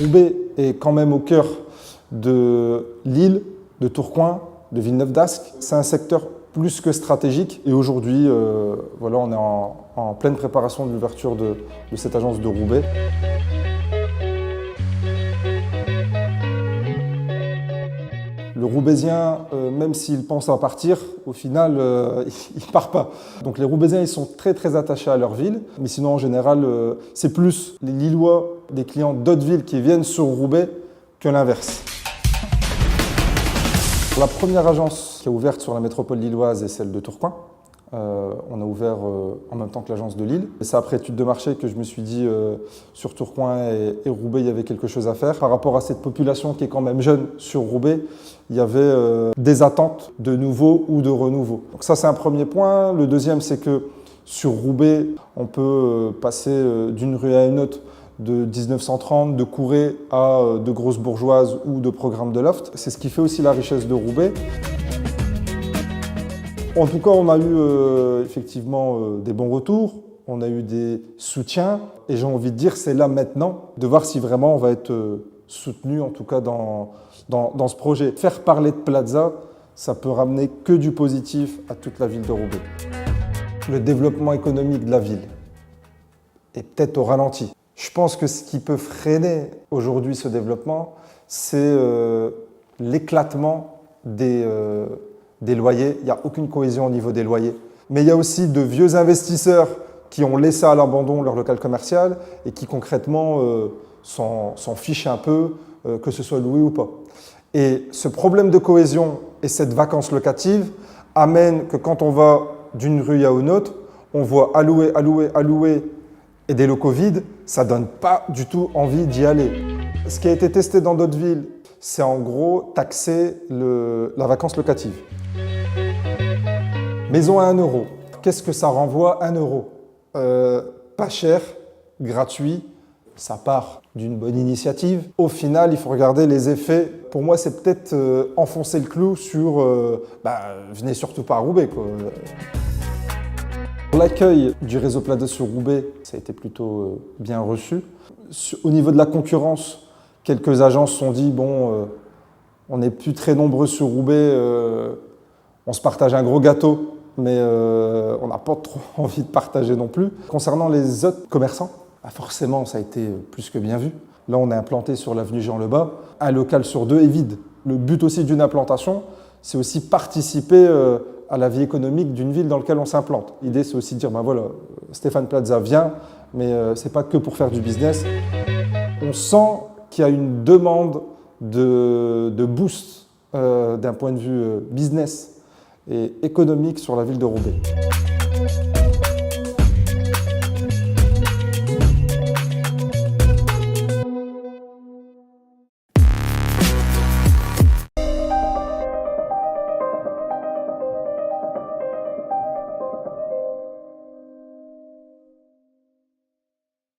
Roubaix est quand même au cœur de Lille, de Tourcoing, de Villeneuve-d'Ascq. C'est un secteur plus que stratégique et aujourd'hui, voilà, on est en pleine préparation de l'ouverture de cette agence de Roubaix. Le Roubaisien, même s'il pense à partir, au final, il ne part pas. Donc les Roubaisiens, ils sont très très attachés à leur ville. Mais sinon, en général, c'est plus les Lillois, des clients d'autres villes qui viennent sur Roubaix que l'inverse. La première agence qui est ouverte sur la métropole lilloise est celle de Tourcoing. On a ouvert en même temps que l'agence de Lille. Et c'est après étude de marché que je me suis dit sur Tourcoing et Roubaix, il y avait quelque chose à faire. Par rapport à cette population qui est quand même jeune sur Roubaix, il y avait des attentes de nouveau ou de renouveau. Donc ça, c'est un premier point. Le deuxième, c'est que sur Roubaix, on peut passer d'une rue à une autre de 1930, de Couret à de grosses bourgeoises ou de programmes de loft. C'est ce qui fait aussi la richesse de Roubaix. En tout cas, on a eu effectivement des bons retours, on a eu des soutiens et j'ai envie de dire c'est là maintenant de voir si vraiment on va être soutenu en tout cas dans ce projet. Faire parler de Plaza, ça peut ramener que du positif à toute la ville de Roubaix. Le développement économique de la ville est peut-être au ralenti. Je pense que ce qui peut freiner aujourd'hui ce développement, c'est l'éclatement des loyers. Il n'y a aucune cohésion au niveau des loyers. Mais il y a aussi de vieux investisseurs qui ont laissé à l'abandon leur local commercial et qui concrètement s'en fichent un peu, que ce soit loué ou pas. Et ce problème de cohésion et cette vacance locative amènent que quand on va d'une rue à une autre, on voit allouer et des locaux vides, ça ne donne pas du tout envie d'y aller. Ce qui a été testé dans d'autres villes, c'est en gros taxer la vacance locative. Maison à 1 euro. Qu'est-ce que ça renvoie 1 euro? Pas cher, gratuit, ça part d'une bonne initiative. Au final, il faut regarder les effets. Pour moi, c'est peut-être enfoncer le clou sur venez surtout pas à Roubaix, quoi. L'accueil du réseau Plaza sur Roubaix, ça a été plutôt bien reçu. Au niveau de la concurrence, quelques agences se sont dit bon, on n'est plus très nombreux sur Roubaix, on se partage un gros gâteau, mais on n'a pas trop envie de partager non plus. Concernant les autres commerçants, forcément, ça a été plus que bien vu. Là, on est implanté sur l'avenue Jean Lebas. Un local sur 2 est vide. Le but aussi d'une implantation, c'est aussi participer à la vie économique d'une ville dans laquelle on s'implante. L'idée, c'est aussi de dire, ben voilà, Stéphane Plaza vient, mais ce n'est pas que pour faire du business. On sent qu'il y a une demande de boost d'un point de vue business et économique sur la ville de Roubaix.